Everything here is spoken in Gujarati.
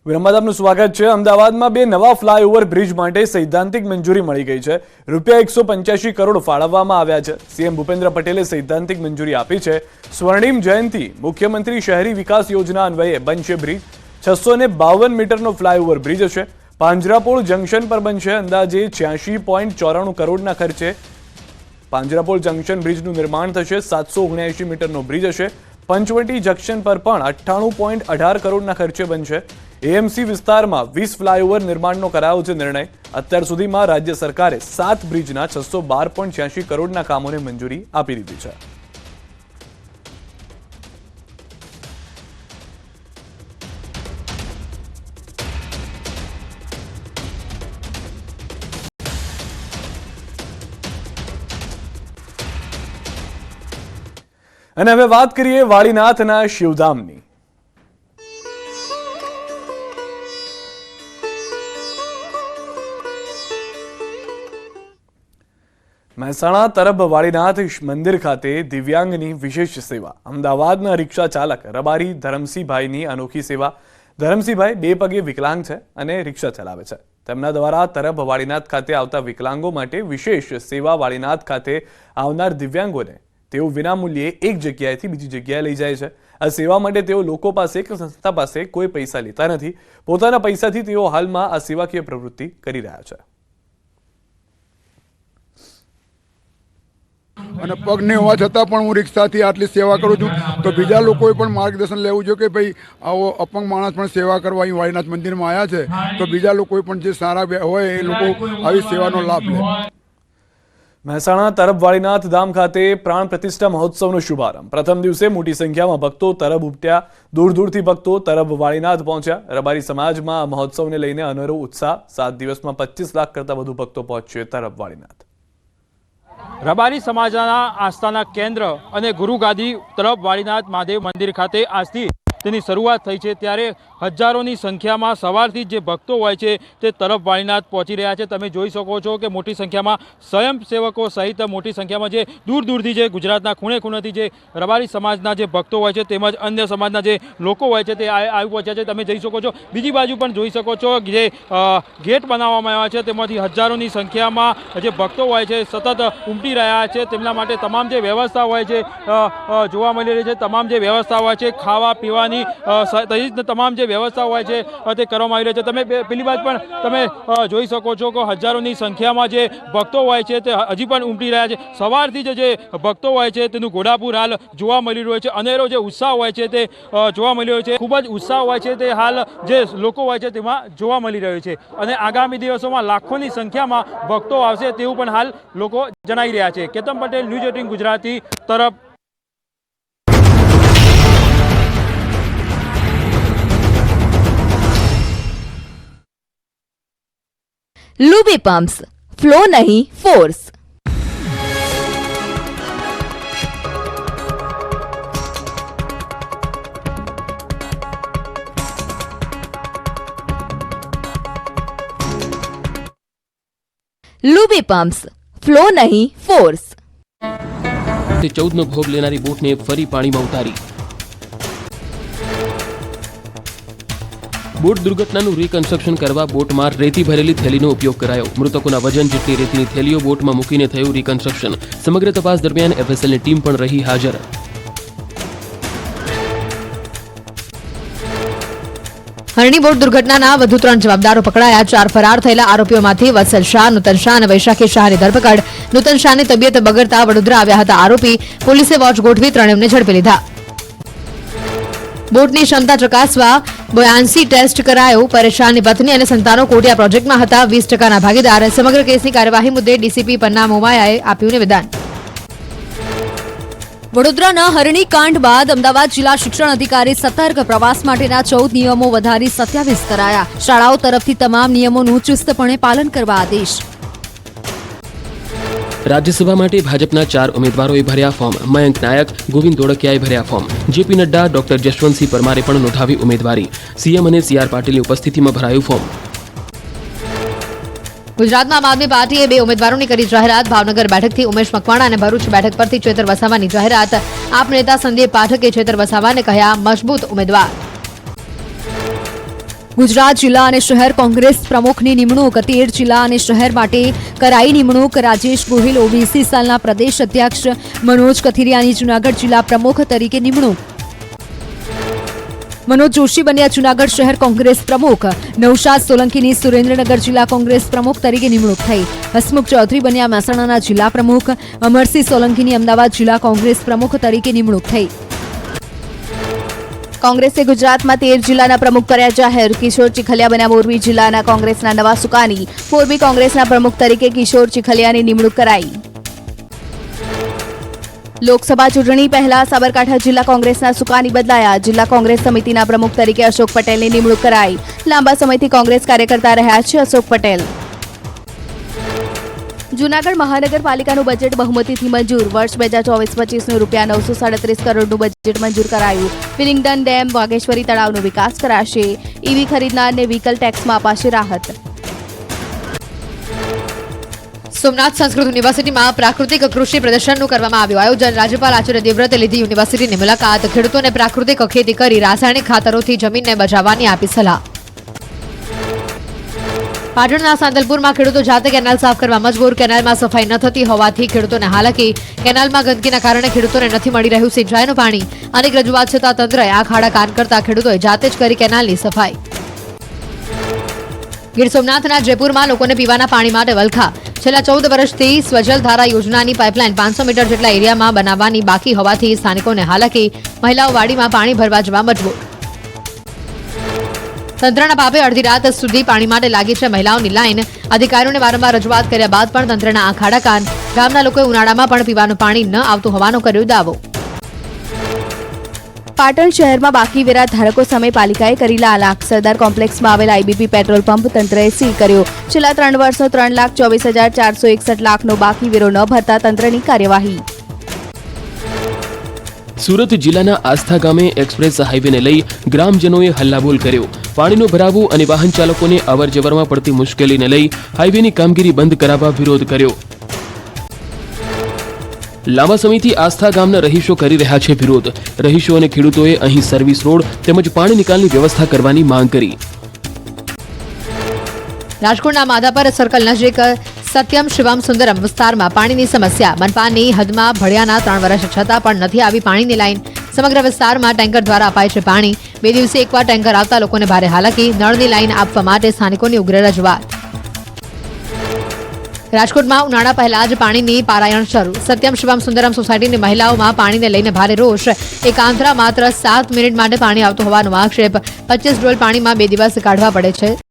વિરમદાનું સ્વાગત છે। અમદાવાદમાં બે નવા ફ્લાયઓવર બ્રિજ માટે સૈદ્ધાંતિક મંજૂરી મળી ગઈ છે। રૂપિયા 185 કરોડ ફાળવવામાં આવ્યા છે। સીએમ ભૂપેન્દ્ર પટેલે સૈદ્ધાંતિક મંજૂરી આપી છે। સ્વર્ણિમ જયંતિ મુખ્યમંત્રી શહેરી વિકાસ યોજના અન્વયે બનશે બ્રિજ। 652 મીટરનો ફ્લાયઓવર બ્રિજ હશે। પાંજરાપોળ જંકશન પર બનશે અંદાજે 86.94 કરોડના ખર્ચે પાંજરાપોળ જંકશન બ્રિજનું નિર્માણ થશે। 779 મીટરનો બ્રિજ હશે। પંચવટી જંકશન પર પણ 98.18 કરોડના ખર્ચે બનશે। એએમસી વિસ્તારમાં 20 ફ્લાયઓવર નિર્માણનો કરાયો છે નિર્ણય। અત્યાર સુધીમાં રાજ્ય સરકારે 7 બ્રિજના 612.86 કરોડના કામોને મંજૂરી આપી દીધી છે। અને હવે વાત કરીએ વાળીનાથના શિવધામની। મહેસાણા તરફ વાળીનાથ મંદિર ખાતે દિવ્યાંગની વિશેષ સેવા। અમદાવાદના રિક્ષા ચાલક રબારી ધરમસિંહભાઈની અનોખી સેવા। ધરમસિંહભાઈ બે પગે વિકલાંગ છે અને રિક્ષા ચલાવે છે। તેમના દ્વારા તરફ વાળીનાથ ખાતે આવતા વિકલાંગો માટે વિશેષ સેવા। વાળીનાથ ખાતે આવનાર દિવ્યાંગોને તેઓ વિનામૂલ્યે એક જગ્યાએથી બીજી જગ્યાએ લઈ જાય છે। આ સેવા માટે તેઓ લોકો પાસે કે સંસ્થા પાસે કોઈ પૈસા લેતા નથી। પોતાના પૈસાથી તેઓ હાલમાં આ સેવાકીય પ્રવૃત્તિ કરી રહ્યા છે। અને પગ ન હોવા છતાં પણ હું રિક્ષાથી આટલી સેવા કરું છું, તો બીજા લોકોએ પણ માર્ગદર્શન લેવું જોઈએ કે ભાઈ આવો અપંગ માણસ પણ સેવા કરવા અહીં વાળીનાથ મંદિરમાં આવ્યા છે, તો બીજા લોકોએ પણ જે સારા હોય એ લોકો આવી સેવાનો લાભ લે। મહેસાણા તરફ વાળીનાથ ધામ ખાતે પ્રાણ પ્રતિષ્ઠા મહોત્સવનો શુભારંભ। પ્રથમ દિવસે મોટી સંખ્યામાં ભક્તો તરફ ઉમટ્યા। દૂર દૂરથી ભક્તો તરફ વાળીનાથ પહોંચ્યા। રબારી સમાજમાં આ મહોત્સવને લઈને અનેરો ઉત્સાહ। 7 દિવસમાં 25 લાખ કરતા વધુ ભક્તો પહોંચ્યા તરફ વાળીનાથ। રબારી સમાજના આસ્થાના કેન્દ્ર અને ગુરુગાદી તરફ વાળીનાથ મહાદેવ મંદિર ખાતે આજથી તેની શરૂઆત થઈ છે, ત્યારે હજારોની સંખ્યામાં સવારથી જે ભક્તો હોય છે તે તરફ વાળીનાથ પહોંચી રહ્યા છે। તમે જોઈ શકો છો કે મોટી સંખ્યામાં સ્વયંસેવકો સહિત મોટી સંખ્યામાં જે દૂર દૂરથી જે ગુજરાતના ખૂણે ખૂણેથી જે રબારી સમાજના જે ભક્તો હોય છે તેમજ અન્ય સમાજના જે લોકો હોય છે તે આવી પહોંચ્યા છે। તમે જોઈ શકો છો બીજી બાજુ પણ જોઈ શકો છો જે ગેટ બનાવવામાં આવ્યા છે તેમાંથી હજારોની સંખ્યામાં જે ભક્તો હોય છે સતત ઉમટી રહ્યા છે। તેમના માટે તમામ જે વ્યવસ્થા હોય છે જોવા મળી રહી છે। તમામ જે વ્યવસ્થા હોય છે ખાવા પીવાની સહિત તમામ જે વ્યવસ્થા હોય છે તે કરવામાં આવી રહી છે। તમે પેલી બાજુ પણ તમે જોઈ શકો છો કે હજારોની સંખ્યામાં જે ભક્તો હોય છે તે હજી પણ ઉમટી રહ્યા છે। સવારથી જે ભક્તો હોય છે તેનું ઘોડાપુર હાલ જોવા મળી રહ્યો છે। અનેરો જે ઉત્સાહ હોય છે તે જોવા મળી રહ્યો છે। ખૂબ જ ઉત્સાહ હોય છે તે હાલ જે લોકો હોય છે તેમાં જોવા મળી રહ્યો છે અને આગામી દિવસોમાં લાખોની સંખ્યામાં ભક્તો આવશે તેવું પણ હાલ લોકો જણાવી રહ્યા છે। કેતન પટેલ, ન્યૂઝ 18 ગુજરાતી તરફ। लूबी पंप्स, फ्लो नहीं फोर्स। लूबी पंप्स, फ्लो नहीं फोर्स। 14 નો ભોગ લેનારી બોટને ફરી પાણીમાં ઉતારી। બોટ દુર્ઘટનાનું રિકન્સ્ટ્રક્શન કરવા બોટમાં રેતી ભરેલી થેલીનો ઉપયોગ કરાયો। મૃતકોના વજન જેટલી રેતીની થેલીઓ બોટમાં મૂકીને થયું રિકન્સ્ટ્રક્શન। સમગ્ર તપાસ દરમિયાન એફએસએલની ટીમ પણ રહી હાજર। હરણી બોટ દુર્ઘટનાના વધુ 3 જવાબદારો પકડાયા। 4 ફરાર થયેલા આરોપીઓમાંથી વત્સલ શાહ, નૂતન શાહ અને વૈશાખી શાહની ધરપકડ। નૂતન શાહની તબિયત બગડતા વડોદરા આવ્યા હતા આરોપી। પોલીસે વોચ ગોઠવી ત્રણેયને ઝડપી લીધા। બોટની ક્ષમતા ચકાસવા બોયાન્સી ટેસ્ટ કરાયો। પરેશાનની પત્ની અને સંતાનો કોટિયા પ્રોજેક્ટમાં હતા 20% ભાગીદાર। સમગ્ર કેસની કાર્યવાહી મુદ્દે ડીસીપી પન્ના મોમાયાએ આપ્યું નિવેદન। વડોદરાના હરણી કાંડ બાદ અમદાવાદ જિલ્લા શિક્ષણ અધિકારી સતર્ક। પ્રવાસ માટેના 14 નિયમો વધારી 27 કરાયા। શાળાઓ તરફથી તમામ નિયમોનું ચુસ્તપણે પાલન કરવા આદેશ। રાજ્યસભા માટે ભાજપના 4 ઉમેદવારોએ ભર્યા ફોર્મ। મયંક નાયક, ગોવિંદ ધોળકિયાએ ભર્યા form. JP Nadda, doctor Jashwantsinh પરમારે પણ નોંધાવી ઉમેદવારી। સીએમ અને સીઆર પાટીલની ઉપસ્થિતિમાં ભરાયું ફોર્મ। ગુજરાતમાં આમ આદમી પાર્ટીએ 2 ઉમેદવારોની કરી જાહેરાત। ભાવનગર બેઠકથી ઉમેશ મકવાણા અને ભરૂચ બેઠક પરથી ચેતર વસાવાની જાહેરાત। આપ નેતા સંદીપ પાઠકે ચેતર વસાવાને કહ્યા મજબૂત ઉમેદવાર। ગુજરાત જિલ્લા અને શહેર કોંગ્રેસ પ્રમુખની નિમણૂક 13 જિલ્લા અને શહેર માટે કરાઈ નિમણૂક. રાજેશ ગોહિલ ઓબીસી સેલના પ્રદેશ અધ્યક્ષ, મનોજ કથિરિયાની જૂનાગઢ જિલ્લા પ્રમુખ તરીકે નિમણૂક. મનોજ જોશી બન્યા જૂનાગઢ શહેર કોંગ્રેસ પ્રમુખ. નૌશાદ સોલંકીની સુરેન્દ્રનગર જિલ્લા કોંગ્રેસ પ્રમુખ તરીકે નિમણૂક થઈ. હસમુખ ચૌધરી બન્યા મહેસાણાના જિલ્લા પ્રમુખ. અમરસિંહ સોલંકીની અમદાવાદ જિલ્લા કોંગ્રેસ પ્રમુખ તરીકે નિમણૂક થઈ. કોંગ્રેસે ગુજરાતમાં 13 જિલ્લાના પ્રમુખ કર્યા જાહેર. કિશોર ચીખલિયા બન્યા મોરબી જિલ્લાના કોંગ્રેસના નવા સુકાની. મોરબી કોંગ્રેસના પ્રમુખ તરીકે કિશોર ચીખલિયાની નિમણૂક કરાઈ. લોકસભા ચૂંટણી પહેલા સાબરકાંઠા જિલ્લા કોંગ્રેસના સુકાની બદલાયા. જિલ્લા કોંગ્રેસ સમિતિના પ્રમુખ તરીકે અશોક પટેલની નિમણૂક કરાઈ. લાંબા સમયથી કોંગ્રેસ કાર્યકર્તા રહ્યા છે અશોક પટેલ. જૂનાગઢ મહાનગરપાલિકાનું બજેટ બહુમતીથી મંજૂર. વર્ષ 2024-25નું ₹937 કરોડનું બજેટ મંજૂર કરાયું. વિલિંગ્ડન ડેમ, વાઘેશ્વરી તળાવનો વિકાસ કરાશે. ઈવી ખરીદનારને વ્હીકલ ટેક્સમાં અપાશે રાહત. સોમનાથ સંસ્કૃત યુનિવર્સિટીમાં પ્રાકૃતિક કૃષિ પ્રદર્શનનું કરવામાં આવ્યું આયોજન. રાજ્યપાલ આચાર્ય દેવવ્રતે લીધી યુનિવર્સિટીની મુલાકાત. ખેડૂતોને પ્રાકૃતિક ખેતી કરી રાસાયણિક ખાતરોથી જમીનને બચાવવાની આપી સલાહ. પાટણના સાંતલપુરમાં ખેડૂતો જાતે કેનાલ સાફ કરવા મજબૂર. કેનાલમાં સફાઈ ન થતી હોવાથી ખેડૂતોને હાલાકી. કેનાલમાં ગંદકીના કારણે ખેડૂતોને નથી મળી રહ્યું સિંચાઈનું પાણી. અનેક રજૂઆત છતાં તંત્રએ આ ખાડા કાન કરતા ખેડૂતોએ જાતે જ કરી કેનાલની સફાઈ. ગીર સોમનાથના જયપુરમાં લોકોને પીવાના પાણી માટે વલખા. છેલ્લા 14 વર્ષથી સ્વજલ ધારા યોજનાની પાઇપલાઇન 500 મીટર જેટલા એરિયામાં બનાવવાની બાકી હોવાથી સ્થાનિકોને હાલાકી. મહિલાઓ વાડીમાં પાણી ભરવા જવા મજબૂર. તંત્રના પાપે અડધી રાત સુધી પાણી માટે લાગી છે મહિલાઓની લાઈન. અધિકારીઓને વારંવાર રજૂઆત કર્યા બાદ પણ તંત્રના આ ખાડા કાન. ગામના લોકોએ ઉનાળામાં પણ પીવાનું પાણી ન આવતું હોવાનો કર્યો દાવો. પાટણ શહેરમાં બાકી વેરા ધારકો સામે પાલિકાએ કરી લાલાખ. સરદાર કોમ્પ્લેક્સમાં આવેલ આઈબીપી પેટ્રોલ પંપ તંત્રએ સીલ કર્યો. છેલ્લા 3 વર્ષનો 3,24,461 લાખનો બાકી વેરો ન ભરતા તંત્રની કાર્યવાહી. સુરત જિલ્લાના આસ્થા ગામે એક્સપ્રેસ હાઈવેને લઈ ગ્રામજનોએ હલ્લાબોલ કર્યો. પાણીનો ભરાવો અને વાહન ચાલકોને અવરજવરમાં પડતી મુશ્કેલીને લઈ હાઈવેની કામગીરી બંધ કરાવવા વિરોધ કર્યો. લાંબા સમયથી આસ્થા ગામના રહીશો કરી રહ્યા છે વિરોધ. રહીશો અને ખેડૂતોએ અહીં સર્વિસ રોડ તેમજ પાણી નિકાલની વ્યવસ્થા કરવાની માંગ કરી. રાજકોટના માધાપર સર્કલ નજીક સત્યમ શિવમ સુંદરમ વિસ્તારમાં પાણીની સમસ્યા. મનપાની હદમાં ભળ્યાના 3 વર્ષ છતાં પણ નથી આવી પાણીની લાઈન. સમગ્ર વિસ્તારમાં ટેન્કર દ્વારા અપાય છે પાણી. 2 દિવસે એકવાર ટેન્કર આવતા લોકોને ભારે હાલાકી. નળની લાઈન આપવા માટે સ્થાનિકોની ઉગ્ર રજૂઆત. રાજકોટમાં ઉનાળા પહેલા જ પાણીની પારાયણ શરૂ. સત્યમ શિવમ સુંદરમ સોસાયટીની મહિલાઓમાં પાણીને લઈને ભારે રોષ. એક આંતરા માત્ર 7 મિનિટ માટે પાણી આવતું હોવાનો આક્ષેપ. 25 ડોલ પાણીમાં 2 દિવસ કાઢવા પડે છે.